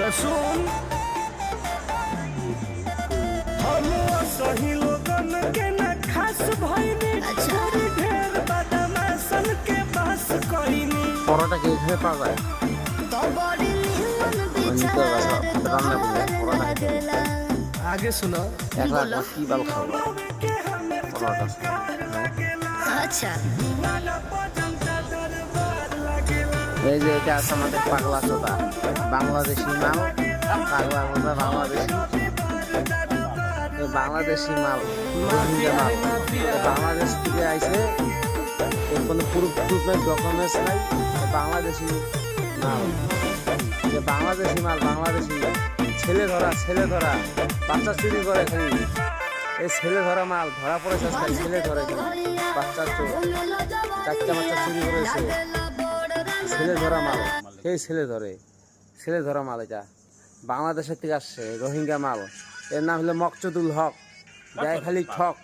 तो सुन हम सही लोगन के न खास भइनी छोरी ढेर बदमाशन के बस कइनी পরোটা কি এখানে পাওয়া যায়? রান্না করলে পরোটা आगे सुनो একলা কি বাল খাবো পরোটা। আচ্ছা এই যে এটা আছে আমাদের পাগলা চোদা বাংলাদেশি মাল, পাগলা চোদা বাংলাদেশি, বাংলাদেশি মাল, রোহিঙ্গা মাল। বাংলাদেশ থেকে আইছে, এর কোনো প্রুফ নাই, ডকুমেন্টস নাই, বাংলাদেশি মাল, বাংলাদেশি মাল, বাংলাদেশি ছেলে ধরা বাচ্চা চুরি করে খালি। এই ছেলে ধরা মাল ধরা পড়েছে, ছেলে ধরে বাচ্চা চোর, 4টা বাচ্চা চুরি করেছে, ছেলে ধরা মাল। সেই ছেলে ধরা মাল, এটা বাংলাদেশের থেকে আসছে রোহিঙ্গা মাল। এর নাম হলো মকসুদুল হক, দেয় খালি ঠক।